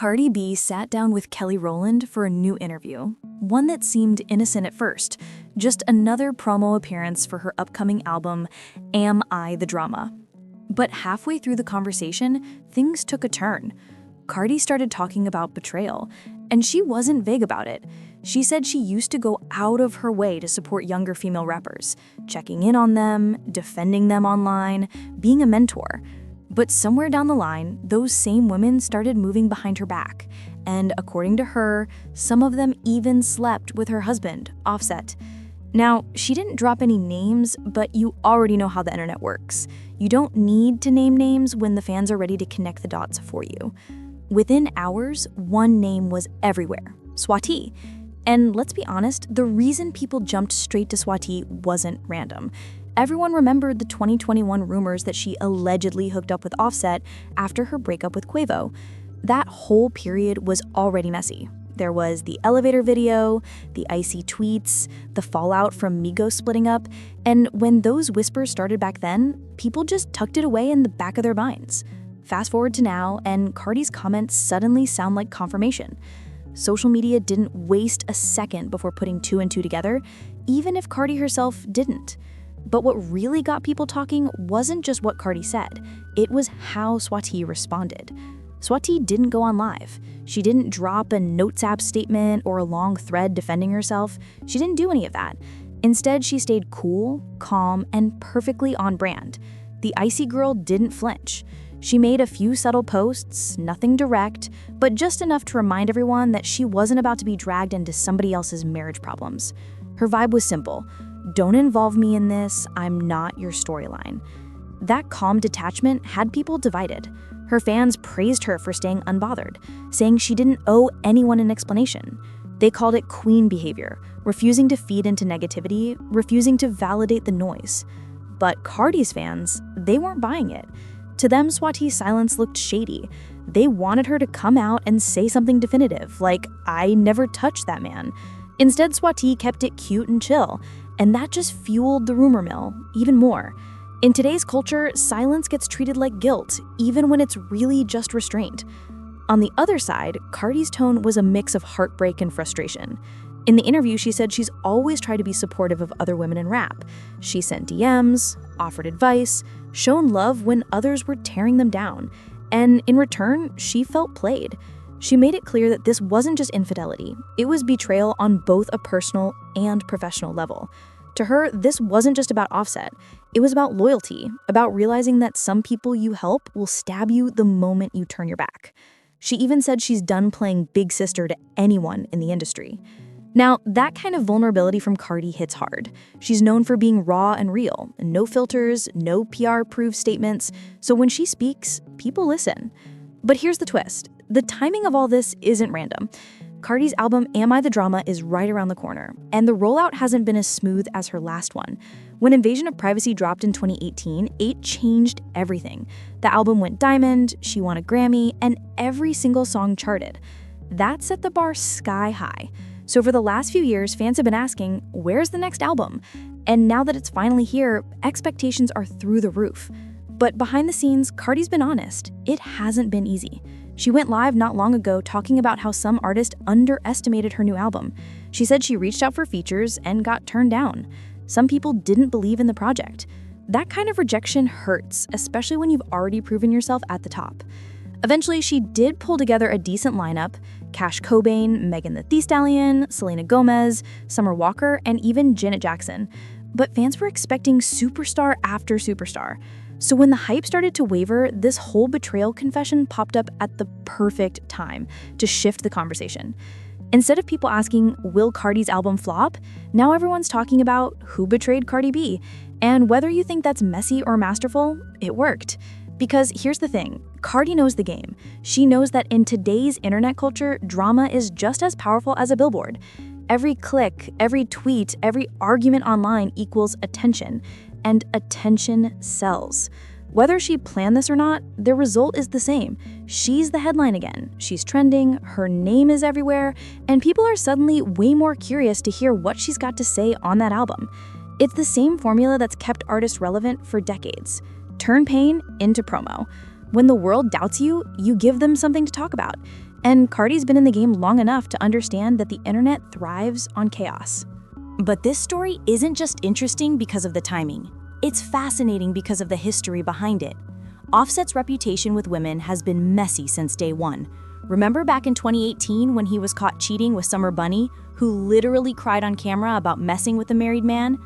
Cardi B sat down with Kelly Rowland for a new interview, one that seemed innocent at first, just another promo appearance for her upcoming album, Am I the Drama? But halfway through the conversation, things took a turn. Cardi started talking about betrayal, and she wasn't vague about it. She said she used to go out of her way to support younger female rappers, checking in on them, defending them online, being a mentor. But somewhere down the line, those same women started moving behind her back. And according to her, some of them even slept with her husband, Offset. Now, she didn't drop any names, but you already know how the internet works. You don't need to name names when the fans are ready to connect the dots for you. Within hours, one name was everywhere, Saweetie. And let's be honest, the reason people jumped straight to Saweetie wasn't random. Everyone remembered the 2021 rumors that she allegedly hooked up with Offset after her breakup with Quavo. That whole period was already messy. There was the elevator video, the icy tweets, the fallout from Migos splitting up, and when those whispers started back then, people just tucked it away in the back of their minds. Fast forward to now, and Cardi's comments suddenly sound like confirmation. Social media didn't waste a second before putting two and two together, even if Cardi herself didn't. But what really got people talking wasn't just what Cardi said, it was how Saweetie responded. Saweetie didn't go on live. She didn't drop a Notes app statement or a long thread defending herself. She didn't do any of that. Instead, she stayed cool, calm, and perfectly on brand. The icy girl didn't flinch. She made a few subtle posts, nothing direct, but just enough to remind everyone that she wasn't about to be dragged into somebody else's marriage problems. Her vibe was simple. Don't involve me in this, I'm not your storyline. That calm detachment had people divided. Her fans praised her for staying unbothered, saying she didn't owe anyone an explanation. They called it queen behavior, refusing to feed into negativity, refusing to validate the noise. But Cardi's fans, they weren't buying it. To them, Saweetie's silence looked shady. They wanted her to come out and say something definitive, like, I never touched that man. Instead, Saweetie kept it cute and chill, and that just fueled the rumor mill even more. In today's culture, silence gets treated like guilt, even when it's really just restraint. On the other side, Cardi's tone was a mix of heartbreak and frustration. In the interview, she said she's always tried to be supportive of other women in rap. She sent DMs, offered advice, shown love when others were tearing them down, and in return, she felt played. She made it clear that this wasn't just infidelity, it was betrayal on both a personal and professional level. To her, this wasn't just about Offset, it was about loyalty, about realizing that some people you help will stab you the moment you turn your back. She even said she's done playing big sister to anyone in the industry. Now, that kind of vulnerability from Cardi hits hard. She's known for being raw and real, no filters, no PR-approved statements, so when she speaks, people listen. But here's the twist. The timing of all this isn't random. Cardi's album Am I the Drama is right around the corner, and the rollout hasn't been as smooth as her last one. When Invasion of Privacy dropped in 2018, it changed everything. The album went diamond, she won a Grammy, and every single song charted. That set the bar sky high. So for the last few years, fans have been asking, where's the next album? And now that it's finally here, expectations are through the roof. But behind the scenes, Cardi's been honest. It hasn't been easy. She went live not long ago talking about how some artist underestimated her new album. She said she reached out for features and got turned down. Some people didn't believe in the project. That kind of rejection hurts, especially when you've already proven yourself at the top. Eventually, she did pull together a decent lineup: Cash Cobain, Megan Thee Stallion, Selena Gomez, Summer Walker, and even Janet Jackson. But fans were expecting superstar after superstar. So when the hype started to waver, this whole betrayal confession popped up at the perfect time to shift the conversation. Instead of people asking, will Cardi's album flop? Now everyone's talking about who betrayed Cardi B. And whether you think that's messy or masterful, it worked. Because here's the thing, Cardi knows the game. She knows that in today's internet culture, drama is just as powerful as a billboard. Every click, every tweet, every argument online equals attention. And attention sells. Whether she planned this or not, the result is the same. She's the headline again. She's trending, her name is everywhere, and people are suddenly way more curious to hear what she's got to say on that album. It's the same formula that's kept artists relevant for decades. Turn pain into promo. When the world doubts you, you give them something to talk about. And Cardi's been in the game long enough to understand that the internet thrives on chaos. But this story isn't just interesting because of the timing. It's fascinating because of the history behind it. Offset's reputation with women has been messy since day one. Remember back in 2018 when he was caught cheating with Summer Bunny, who literally cried on camera about messing with a married man?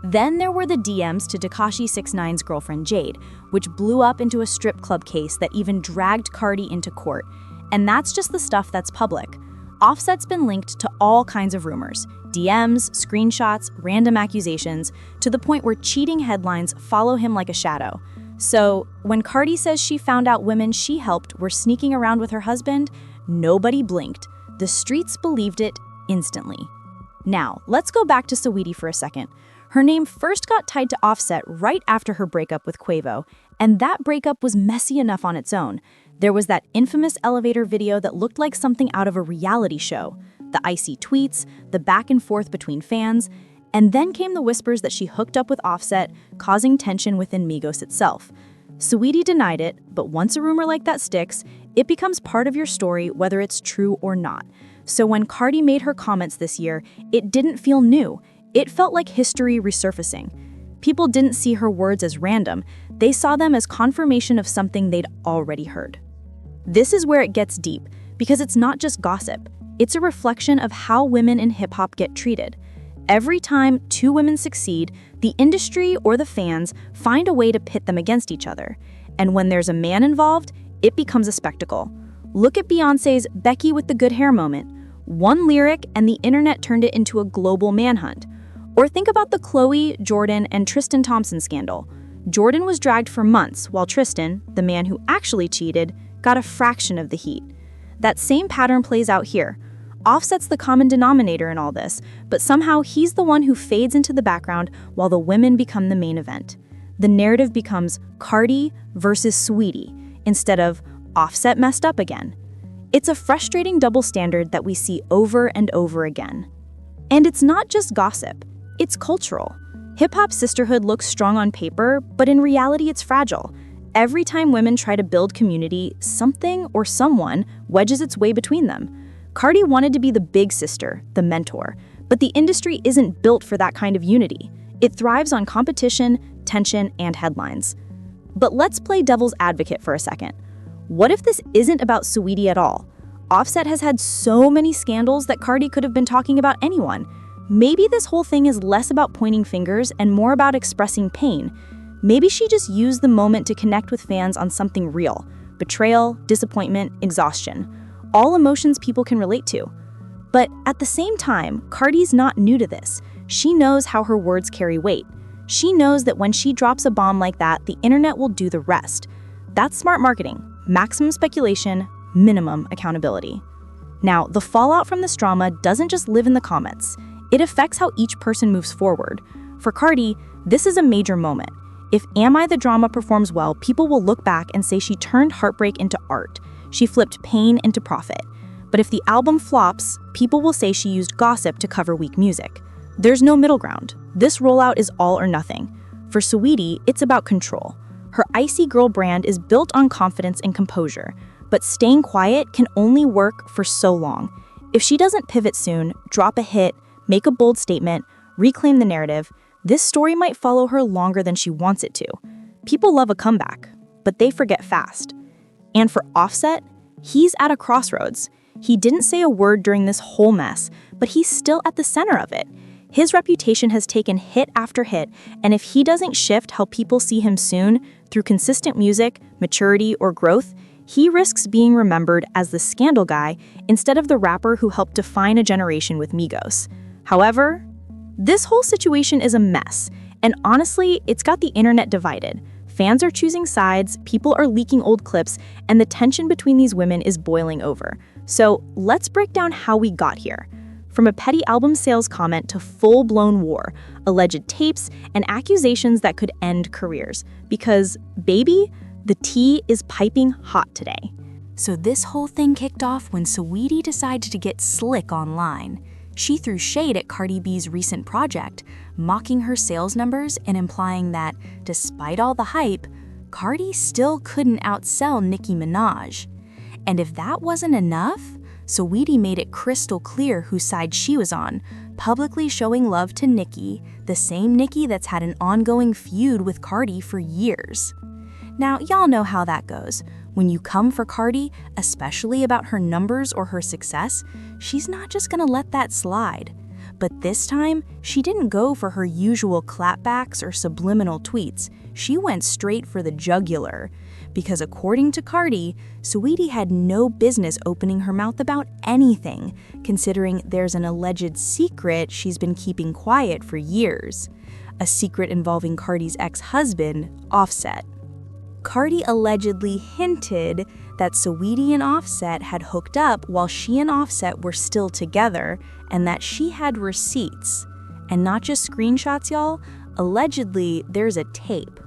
Then there were the DMs to Tekashi 6ix9ine's girlfriend Jade, which blew up into a strip club case that even dragged Cardi into court. And that's just the stuff that's public. Offset's been linked to all kinds of rumors, DMs, screenshots, random accusations, to the point where cheating headlines follow him like a shadow. So, when Cardi says she found out women she helped were sneaking around with her husband, nobody blinked. The streets believed it instantly. Now, let's go back to Saweetie for a second. Her name first got tied to Offset right after her breakup with Quavo, and that breakup was messy enough on its own. There was that infamous elevator video that looked like something out of a reality show, the icy tweets, the back and forth between fans, and then came the whispers that she hooked up with Offset, causing tension within Migos itself. Saweetie denied it, but once a rumor like that sticks, it becomes part of your story whether it's true or not. So when Cardi made her comments this year, it didn't feel new. It felt like history resurfacing. People didn't see her words as random. They saw them as confirmation of something they'd already heard. This is where it gets deep, because it's not just gossip. It's a reflection of how women in hip-hop get treated. Every time two women succeed, the industry or the fans find a way to pit them against each other. And when there's a man involved, it becomes a spectacle. Look at Beyoncé's "Becky with the good hair" moment. One lyric and the internet turned it into a global manhunt. Or think about the Khloe, Jordan, and Tristan Thompson scandal. Jordan was dragged for months, while Tristan, the man who actually cheated, got a fraction of the heat. That same pattern plays out here. Offset's the common denominator in all this, but somehow he's the one who fades into the background while the women become the main event. The narrative becomes Cardi versus Saweetie instead of Offset messed up again. It's a frustrating double standard that we see over and over again. And it's not just gossip, it's cultural. Hip-hop sisterhood looks strong on paper, but in reality it's fragile. Every time women try to build community, something or someone wedges its way between them. Cardi wanted to be the big sister, the mentor, but the industry isn't built for that kind of unity. It thrives on competition, tension, and headlines. But let's play devil's advocate for a second. What if this isn't about Saweetie at all? Offset has had so many scandals that Cardi could have been talking about anyone. Maybe this whole thing is less about pointing fingers and more about expressing pain. Maybe she just used the moment to connect with fans on something real: betrayal, disappointment, exhaustion. All emotions people can relate to. But at the same time, Cardi's not new to this. She knows how her words carry weight. She knows that when she drops a bomb like that, the internet will do the rest. That's smart marketing. Maximum speculation, minimum accountability. Now, the fallout from this drama doesn't just live in the comments. It affects how each person moves forward. For Cardi, this is a major moment. If Am I the Drama performs well, people will look back and say she turned heartbreak into art. She flipped pain into profit. But if the album flops, people will say she used gossip to cover weak music. There's no middle ground. This rollout is all or nothing. For Saweetie, it's about control. Her Icy Girl brand is built on confidence and composure, but staying quiet can only work for so long. If she doesn't pivot soon, drop a hit, make a bold statement, reclaim the narrative, this story might follow her longer than she wants it to. People love a comeback, but they forget fast. And for Offset, he's at a crossroads. He didn't say a word during this whole mess, but he's still at the center of it. His reputation has taken hit after hit, and if he doesn't shift how people see him soon, through consistent music, maturity, or growth, he risks being remembered as the scandal guy instead of the rapper who helped define a generation with Migos. However, this whole situation is a mess, and honestly, it's got the internet divided. Fans are choosing sides, people are leaking old clips, and the tension between these women is boiling over. So let's break down how we got here. From a petty album sales comment to full-blown war, alleged tapes, and accusations that could end careers. Because, baby, the tea is piping hot today. So this whole thing kicked off when Saweetie decided to get slick online. She threw shade at Cardi B's recent project, mocking her sales numbers and implying that, despite all the hype, Cardi still couldn't outsell Nicki Minaj. And if that wasn't enough, Saweetie made it crystal clear whose side she was on, publicly showing love to Nicki, the same Nicki that's had an ongoing feud with Cardi for years. Now, y'all know how that goes. When you come for Cardi, especially about her numbers or her success, she's not just gonna let that slide. But this time, she didn't go for her usual clapbacks or subliminal tweets. She went straight for the jugular. Because according to Cardi, Saweetie had no business opening her mouth about anything, considering there's an alleged secret she's been keeping quiet for years. A secret involving Cardi's ex-husband, Offset. Cardi allegedly hinted that Saweetie and Offset had hooked up while she and Offset were still together, and that she had receipts. And not just screenshots, y'all. Allegedly, there's a tape.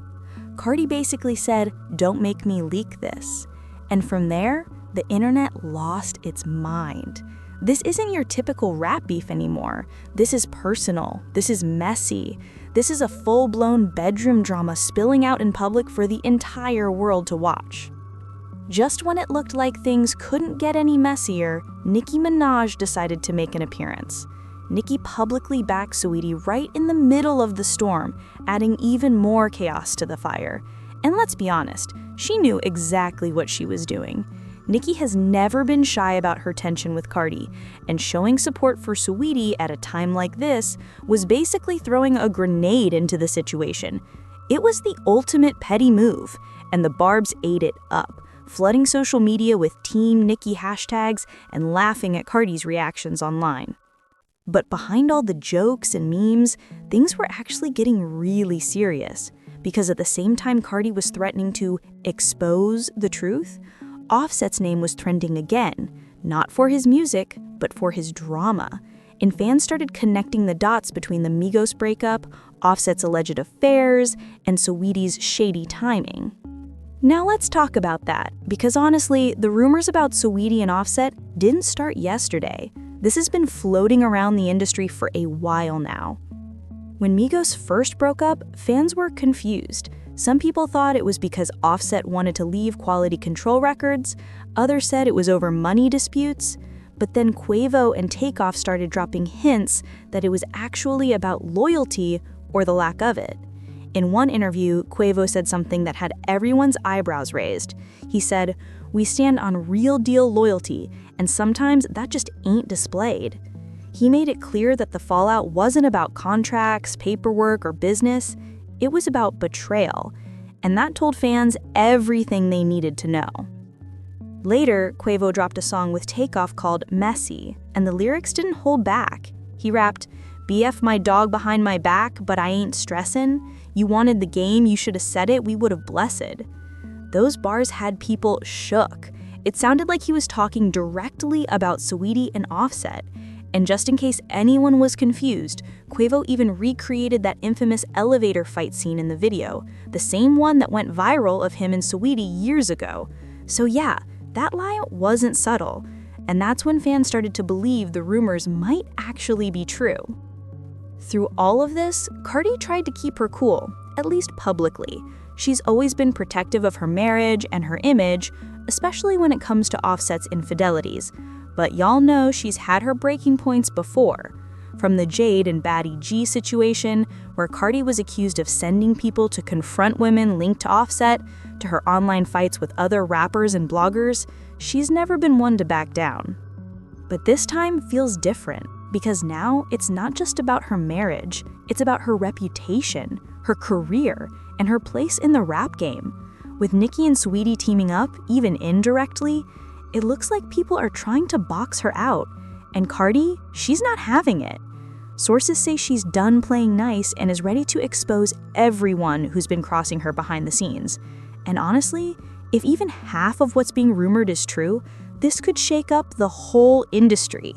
Cardi basically said, "Don't make me leak this." And from there, the internet lost its mind. This isn't your typical rap beef anymore. This is personal. This is messy. This is a full-blown bedroom drama spilling out in public for the entire world to watch. Just when it looked like things couldn't get any messier, Nicki Minaj decided to make an appearance. Nicki publicly backed Saweetie right in the middle of the storm, adding even more chaos to the fire. And let's be honest, she knew exactly what she was doing. Nicki has never been shy about her tension with Cardi, and showing support for Saweetie at a time like this was basically throwing a grenade into the situation. It was the ultimate petty move, and the Barbs ate it up, flooding social media with Team Nicki hashtags and laughing at Cardi's reactions online. But behind all the jokes and memes, things were actually getting really serious, because at the same time Cardi was threatening to expose the truth, Offset's name was trending again, not for his music, but for his drama. And fans started connecting the dots between the Migos breakup, Offset's alleged affairs, and Saweetie's shady timing. Now let's talk about that, because honestly, the rumors about Saweetie and Offset didn't start yesterday. This has been floating around the industry for a while now. When Migos first broke up, fans were confused. Some people thought it was because Offset wanted to leave Quality Control Records, others said it was over money disputes, but then Quavo and Takeoff started dropping hints that it was actually about loyalty or the lack of it. In one interview, Quavo said something that had everyone's eyebrows raised. He said, "We stand on real deal loyalty, and sometimes that just ain't displayed." He made it clear that the fallout wasn't about contracts, paperwork, or business. It was about betrayal, and that told fans everything they needed to know. Later, Quavo dropped a song with Takeoff called Messy, and the lyrics didn't hold back. He rapped, "BF my dog behind my back, but I ain't stressin'. You wanted the game, you should have said it, we would have blessed." Those bars had people shook. It sounded like he was talking directly about Saweetie and Offset. And just in case anyone was confused, Quavo even recreated that infamous elevator fight scene in the video, the same one that went viral of him and Saweetie years ago. So yeah, that lie wasn't subtle. And that's when fans started to believe the rumors might actually be true. Through all of this, Cardi tried to keep her cool, at least publicly. She's always been protective of her marriage and her image, especially when it comes to Offset's infidelities. But y'all know she's had her breaking points before. From the Jade and Baddie G situation, where Cardi was accused of sending people to confront women linked to Offset, to her online fights with other rappers and bloggers, she's never been one to back down. But this time feels different, because now it's not just about her marriage, it's about her reputation, her career, and her place in the rap game. With Nicki and Saweetie teaming up, even indirectly, it looks like people are trying to box her out. And Cardi, she's not having it. Sources say she's done playing nice and is ready to expose everyone who's been crossing her behind the scenes. And honestly, if even half of what's being rumored is true, this could shake up the whole industry.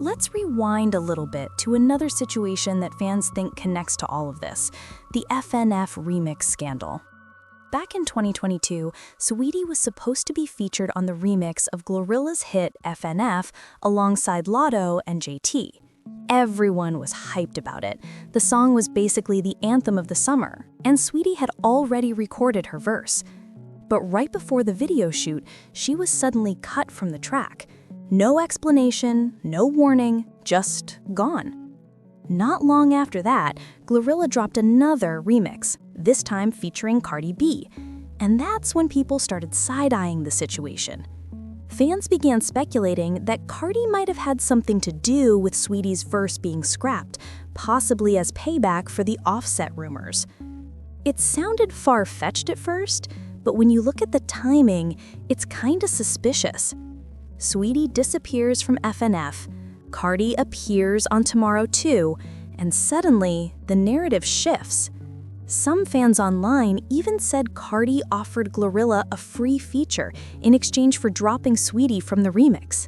Let's rewind a little bit to another situation that fans think connects to all of this, the FNF remix scandal. Back in 2022, Saweetie was supposed to be featured on the remix of Glorilla's hit FNF alongside Lotto and JT. Everyone was hyped about it. The song was basically the anthem of the summer, and Saweetie had already recorded her verse. But right before the video shoot, she was suddenly cut from the track. No explanation, no warning, just gone. Not long after that, Glorilla dropped another remix, this time featuring Cardi B. And that's when people started side-eyeing the situation. Fans began speculating that Cardi might have had something to do with Saweetie's verse being scrapped, possibly as payback for the Offset rumors. It sounded far-fetched at first, but when you look at the timing, it's kinda suspicious. Saweetie disappears from FNF, Cardi appears on Tomorrow 2, and suddenly, the narrative shifts. Some fans online even said Cardi offered Glorilla a free feature in exchange for dropping Saweetie from the remix.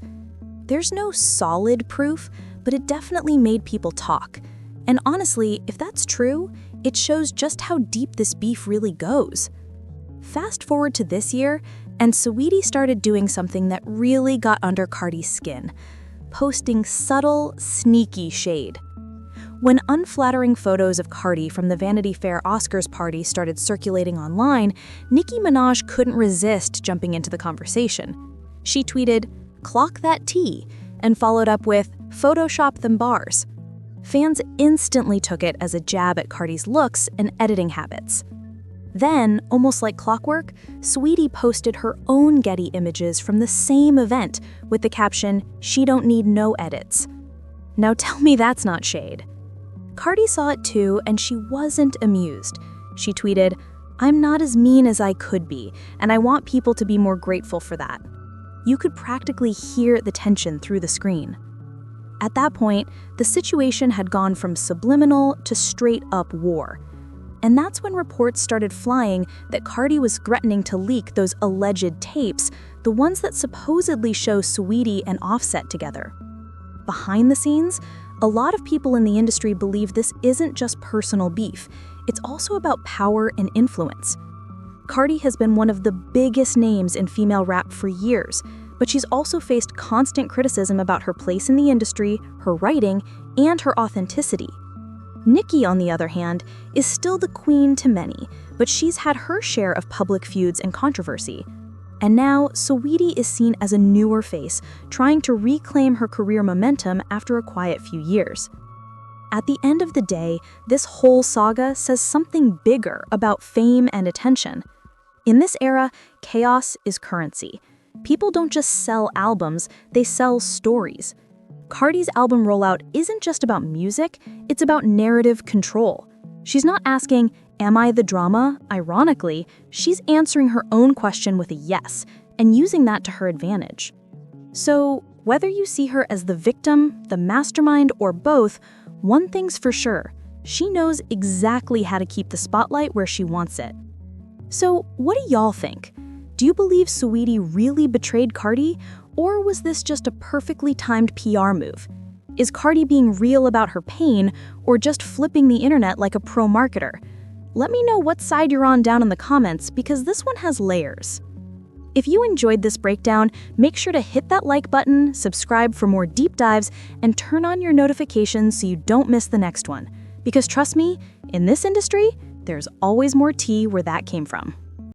There's no solid proof, but it definitely made people talk. And honestly, if that's true, it shows just how deep this beef really goes. Fast forward to this year, and Saweetie started doing something that really got under Cardi's skin, posting subtle, sneaky shade. When unflattering photos of Cardi from the Vanity Fair Oscars party started circulating online, Nicki Minaj couldn't resist jumping into the conversation. She tweeted, "Clock that tea," and followed up with, "Photoshop them bars." Fans instantly took it as a jab at Cardi's looks and editing habits. Then, almost like clockwork, Saweetie posted her own Getty images from the same event with the caption, "She don't need no edits." Now tell me that's not shade. Cardi saw it too, and she wasn't amused. She tweeted, "I'm not as mean as I could be, and I want people to be more grateful for that." You could practically hear the tension through the screen. At that point, the situation had gone from subliminal to straight-up war. And that's when reports started flying that Cardi was threatening to leak those alleged tapes, the ones that supposedly show Saweetie and Offset together. Behind the scenes, a lot of people in the industry believe this isn't just personal beef, it's also about power and influence. Cardi has been one of the biggest names in female rap for years, but she's also faced constant criticism about her place in the industry, her writing, and her authenticity. Nicki, on the other hand, is still the queen to many, but she's had her share of public feuds and controversy. And now, Saweetie is seen as a newer face, trying to reclaim her career momentum after a quiet few years. At the end of the day, this whole saga says something bigger about fame and attention. In this era, chaos is currency. People don't just sell albums, they sell stories. Cardi's album rollout isn't just about music, it's about narrative control. She's not asking, "Am I the drama?" Ironically, she's answering her own question with a yes, and using that to her advantage. So, whether you see her as the victim, the mastermind, or both, one thing's for sure, she knows exactly how to keep the spotlight where she wants it. So, what do y'all think? Do you believe Saweetie really betrayed Cardi, or was this just a perfectly timed PR move? Is Cardi being real about her pain, or just flipping the internet like a pro marketer? Let me know what side you're on down in the comments, because this one has layers. If you enjoyed this breakdown, make sure to hit that like button, subscribe for more deep dives, and turn on your notifications so you don't miss the next one. Because trust me, in this industry, there's always more tea where that came from.